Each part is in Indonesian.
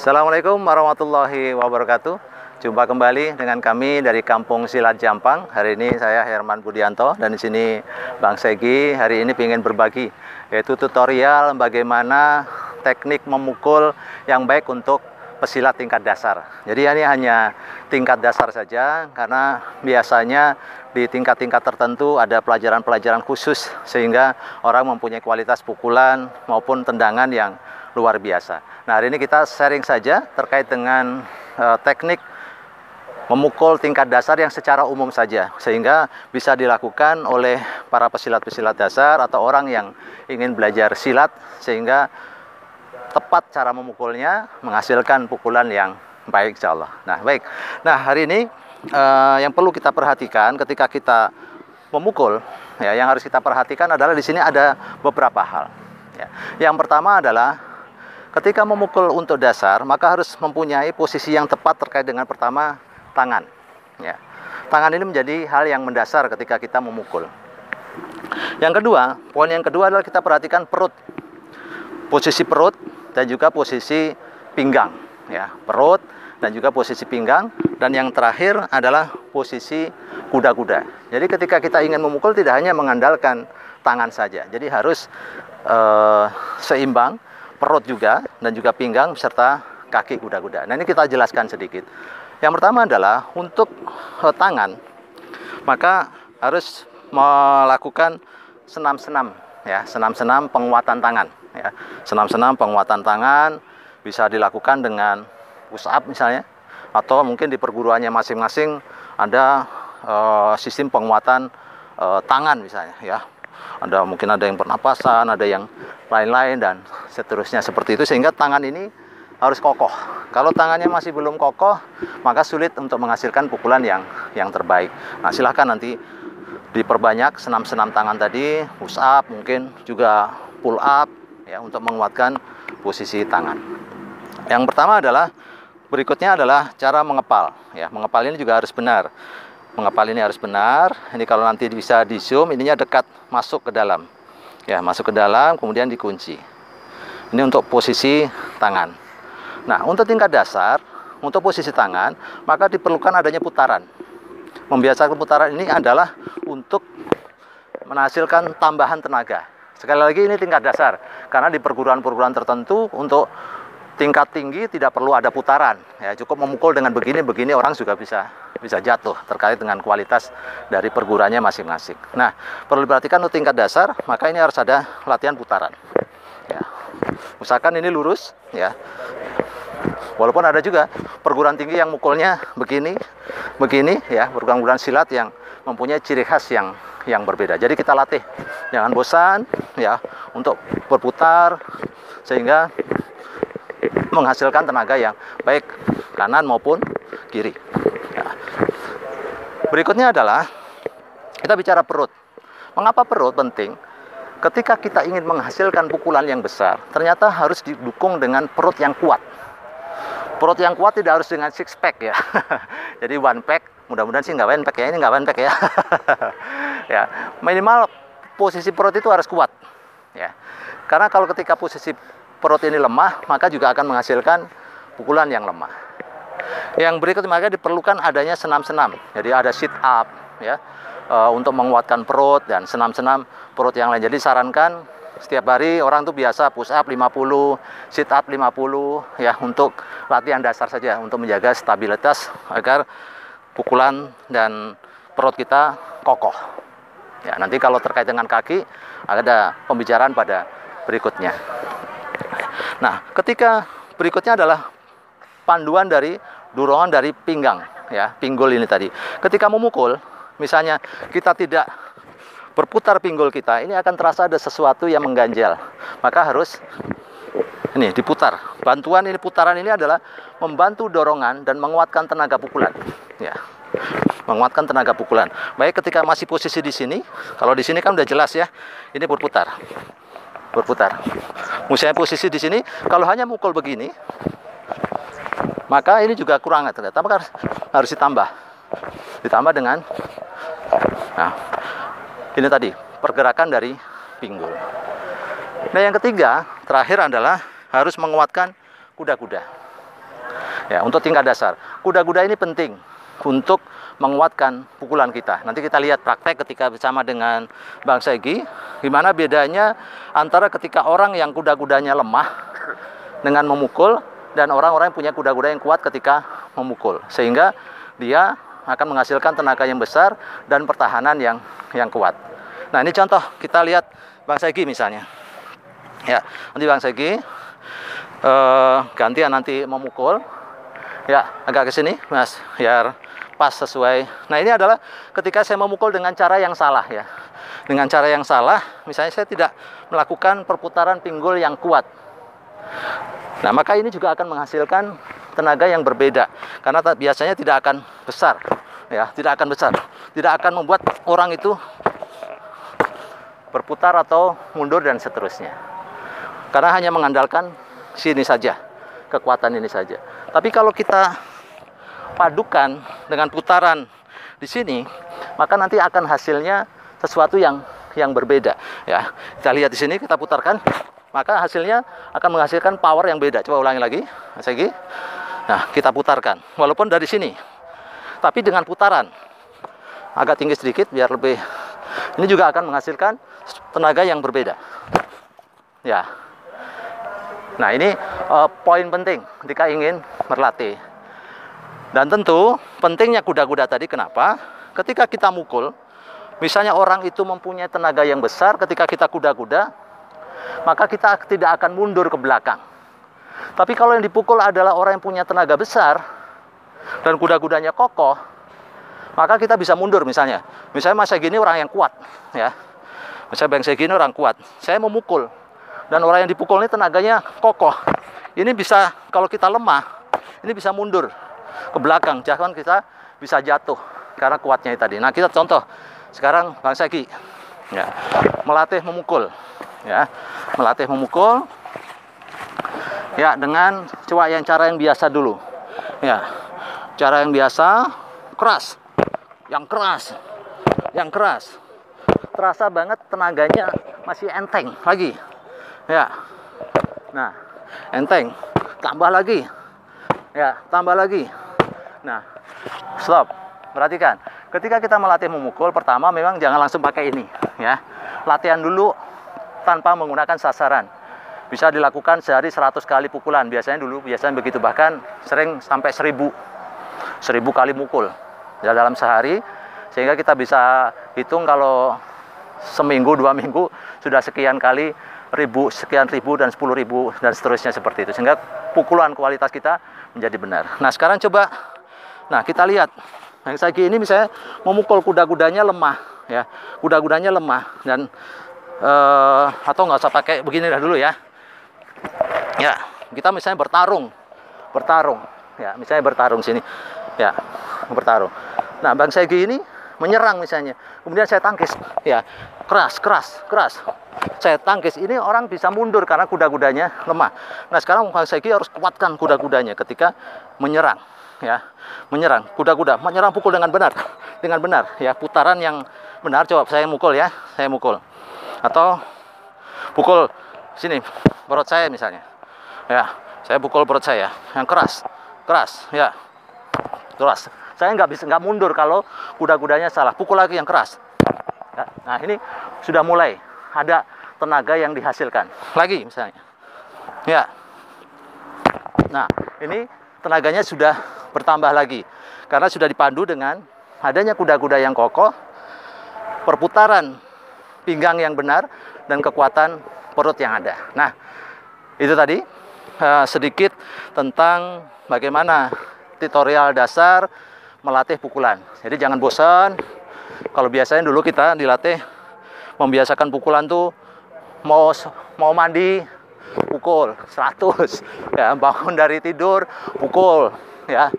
Assalamualaikum warahmatullahi wabarakatuh. Jumpa kembali dengan kami dari Kampung Silat Jampang. Hari ini saya Herman Budianto dan di sini Bang Segi hari ini ingin berbagi yaitu tutorial bagaimana teknik memukul yang baik untuk pesilat tingkat dasar. Jadi ini hanya tingkat dasar saja karena biasanya di tingkat-tingkat tertentu ada pelajaran-pelajaran khusus sehingga orang mempunyai kualitas pukulan maupun tendangan yang luar biasa. Nah, hari ini kita sharing saja terkait dengan teknik memukul tingkat dasar yang secara umum saja sehingga bisa dilakukan oleh para pesilat-pesilat dasar atau orang yang ingin belajar silat sehingga tepat cara memukulnya menghasilkan pukulan yang baik insyaallah. Nah, baik. Nah, hari ini yang perlu kita perhatikan ketika kita memukul ya, yang harus kita perhatikan adalah di sini ada beberapa hal ya. Yang pertama adalah ketika memukul untuk dasar maka harus mempunyai posisi yang tepat terkait dengan pertama tangan ya. Tangan ini menjadi hal yang mendasar ketika kita memukul. Yang kedua, poin yang kedua adalah kita perhatikan perut. Posisi perut dan juga posisi pinggang ya, perut dan juga posisi pinggang, dan yang terakhir adalah posisi kuda-kuda. Jadi ketika kita ingin memukul tidak hanya mengandalkan tangan saja. Jadi harus seimbang perut juga dan juga pinggang serta kaki kuda-kuda. Nah, ini kita jelaskan sedikit. Yang pertama adalah untuk tangan, maka harus melakukan senam-senam ya, senam-senam penguatan tangan ya. Senam-senam penguatan tangan bisa dilakukan dengan push up misalnya, atau mungkin di perguruannya masing-masing ada sistem penguatan tangan misalnya ya. Mungkin ada yang pernapasan, ada yang lain-lain dan seterusnya seperti itu, sehingga tangan ini harus kokoh. Kalau tangannya masih belum kokoh, maka sulit untuk menghasilkan pukulan yang terbaik. Nah, silahkan nanti diperbanyak senam-senam tangan tadi, push up, mungkin juga pull up ya, untuk menguatkan posisi tangan. Yang pertama adalah berikutnya adalah cara mengepal ya. Mengepal ini juga harus benar. Mengepal ini harus benar. Ini kalau nanti bisa di zoom, ininya dekat masuk ke dalam ya, masuk ke dalam kemudian dikunci. Ini untuk posisi tangan. Nah, untuk tingkat dasar, untuk posisi tangan, maka diperlukan adanya putaran. Membiasakan putaran ini adalah untuk menghasilkan tambahan tenaga. Sekali lagi ini tingkat dasar, karena di perguruan-perguruan tertentu untuk tingkat tinggi tidak perlu ada putaran. Ya, cukup memukul dengan begini orang juga bisa jatuh, terkait dengan kualitas dari perguruannya masing-masing. Nah, perlu diperhatikan untuk tingkat dasar, maka ini harus ada latihan putaran. Ya. Usahakan ini lurus ya. Walaupun ada juga perguruan tinggi yang mukulnya begini ya, perguruan silat yang mempunyai ciri khas yang berbeda. Jadi kita latih, jangan bosan ya untuk berputar sehingga menghasilkan tenaga yang baik kanan maupun kiri. Ya. Berikutnya adalah kita bicara perut. Mengapa perut penting? Ketika kita ingin menghasilkan pukulan yang besar, ternyata harus didukung dengan perut yang kuat. Perut yang kuat tidak harus dengan six pack ya. Jadi one pack, mudah-mudahan sih nggak one pack ya, ini nggak one pack ya. Ya, minimal posisi perut itu harus kuat ya. Karena kalau ketika posisi perut ini lemah, maka juga akan menghasilkan pukulan yang lemah. Yang berikutnya maka diperlukan adanya senam-senam. Jadi ada sit up ya, untuk menguatkan perut dan senam-senam perut yang lain. Jadi sarankan setiap hari orang tuh biasa push up 50, sit up 50 ya, untuk latihan dasar saja untuk menjaga stabilitas agar pukulan dan perut kita kokoh. Ya, nanti kalau terkait dengan kaki ada pembicaraan pada berikutnya. Nah, ketika berikutnya adalah panduan dari dorongan dari pinggang ya, pinggul ini tadi. Ketika memukul, misalnya kita tidak berputar pinggul kita, ini akan terasa ada sesuatu yang mengganjal. Maka harus ini diputar. Bantuan ini, putaran ini adalah membantu dorongan dan menguatkan tenaga pukulan. Ya, menguatkan tenaga pukulan. Baik ketika masih posisi di sini, kalau di sini kan udah jelas ya, ini berputar. Misalnya posisi di sini, kalau hanya mukul begini, maka ini juga kurang ternyata, maka harus ditambah dengan ini tadi pergerakan dari pinggul. Nah, yang ketiga terakhir adalah harus menguatkan kuda-kuda Ya, untuk tingkat dasar. Kuda-kuda ini penting untuk menguatkan pukulan kita. Nanti kita lihat praktek ketika bersama dengan Bang Segi, gimana bedanya antara ketika orang yang kuda-kudanya lemah dengan memukul, dan orang-orang yang punya kuda-kuda yang kuat ketika memukul. Sehingga dia akan menghasilkan tenaga yang besar dan pertahanan yang kuat. Nah, ini contoh, kita lihat Bang Segi misalnya. Ya, nanti Bang Segi gantian nanti memukul. Ya, agak ke sini, Mas, biar pas sesuai. Nah, ini adalah ketika saya memukul dengan cara yang salah ya. Dengan cara yang salah, misalnya saya tidak melakukan perputaran pinggul yang kuat. Nah, maka ini juga akan menghasilkan tenaga yang berbeda. Karena biasanya tidak akan besar, ya, tidak akan besar. Tidak akan membuat orang itu berputar atau mundur dan seterusnya. Karena hanya mengandalkan sini saja, kekuatan ini saja. Tapi kalau kita padukan dengan putaran di sini, maka nanti akan hasilnya sesuatu yang berbeda. Ya, kita lihat di sini, kita putarkan, maka hasilnya akan menghasilkan power yang beda. Coba ulangi lagi, Mas Egi. Nah, kita putarkan, walaupun dari sini, tapi dengan putaran agak tinggi sedikit biar lebih. Ini juga akan menghasilkan tenaga yang berbeda. Ya. Nah, ini poin penting ketika ingin berlatih. Dan tentu pentingnya kuda-kuda tadi kenapa? Ketika kita mukul, misalnya orang itu mempunyai tenaga yang besar, ketika kita kuda-kuda, maka kita tidak akan mundur ke belakang. Tapi kalau yang dipukul adalah orang yang punya tenaga besar dan kuda-kudanya kokoh, maka kita bisa mundur misalnya. Misalnya Mas Segi ini orang yang kuat, ya. Misalnya Bang Segi ini orang kuat. Saya memukul dan orang yang dipukul ini tenaganya kokoh. Ini bisa, kalau kita lemah, ini bisa mundur ke belakang, jangan kita bisa jatuh karena kuatnya tadi. Nah, kita contoh sekarang Bang Segi, ya, melatih memukul, ya, melatih memukul, ya, dengan cara yang biasa dulu, ya, cara yang biasa, keras, yang keras, terasa banget tenaganya masih enteng lagi, ya. Nah, enteng, tambah lagi, ya, tambah lagi. Nah, stop. Perhatikan, ketika kita melatih memukul, pertama memang jangan langsung pakai ini, ya. Latihan dulu tanpa menggunakan sasaran. Bisa dilakukan sehari 100 kali pukulan. Biasanya begitu, bahkan sering sampai 1000 kali mukul ya, dalam sehari. Sehingga kita bisa hitung kalau seminggu, 2 minggu sudah sekian kali, sekian ribu dan 10.000 dan seterusnya seperti itu. Sehingga pukulan kualitas kita menjadi benar. Nah, sekarang coba, nah, kita lihat. Yang Segi ini misalnya memukul kuda-kudanya lemah, ya, kuda-kudanya lemah, dan atau nggak usah pakai begini dah dulu ya. Ya, kita misalnya bertarung, ya, misalnya bertarung sini, ya, bertarung. Nah, Bang Segi ini menyerang misalnya, kemudian saya tangkis, ya, keras. Saya tangkis, ini orang bisa mundur karena kuda-kudanya lemah. Nah, sekarang Bang Segi harus kuatkan kuda-kudanya ketika menyerang. Ya, menyerang kuda-kuda, menyerang pukul dengan benar, ya, putaran yang benar. Coba saya mukul, ya, saya mukul, atau pukul sini perut saya misalnya, ya, saya pukul perut saya yang keras, ya, keras. Saya nggak mundur kalau kuda-kudanya salah. Pukul lagi yang keras. Ya, nah, ini sudah mulai ada tenaga yang dihasilkan lagi misalnya, ya. Nah, ini tenaganya sudah bertambah lagi karena sudah dipandu dengan adanya kuda-kuda yang kokoh, perputaran pinggang yang benar, dan kekuatan perut yang ada. Nah, itu tadi sedikit tentang bagaimana tutorial dasar melatih pukulan. Jadi jangan bosan. Kalau biasanya dulu kita dilatih membiasakan pukulan tuh mau mandi pukul 100, ya, bangun dari tidur pukul, ya.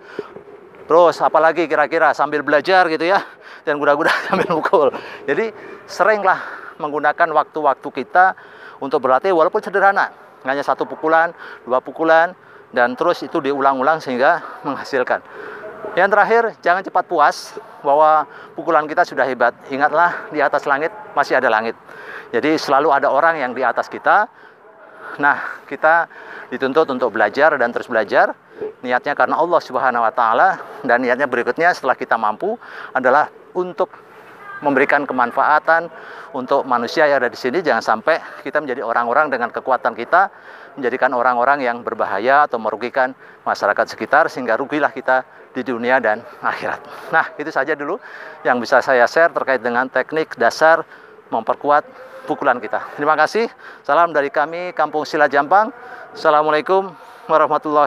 Terus apalagi kira-kira sambil belajar gitu ya, dan kuda-kuda sambil pukul. Jadi seringlah menggunakan waktu-waktu kita untuk berlatih walaupun sederhana, hanya 1 pukulan, 2 pukulan, dan terus itu diulang-ulang sehingga menghasilkan. Yang terakhir, jangan cepat puas bahwa pukulan kita sudah hebat. Ingatlah, di atas langit masih ada langit. Jadi selalu ada orang yang di atas kita. Nah, kita dituntut untuk belajar dan terus belajar. niatnya karena Allah Subhanahu wa taala, dan niatnya berikutnya setelah kita mampu adalah untuk memberikan kemanfaatan untuk manusia yang ada di sini. Jangan sampai kita menjadi orang-orang dengan kekuatan kita menjadikan orang-orang yang berbahaya atau merugikan masyarakat sekitar, sehingga rugilah kita di dunia dan akhirat. Nah, itu saja dulu yang bisa saya share terkait dengan teknik dasar memperkuat pukulan kita. Terima kasih. Salam dari kami Kampung Silat Jampang. Assalamualaikum warahmatullahi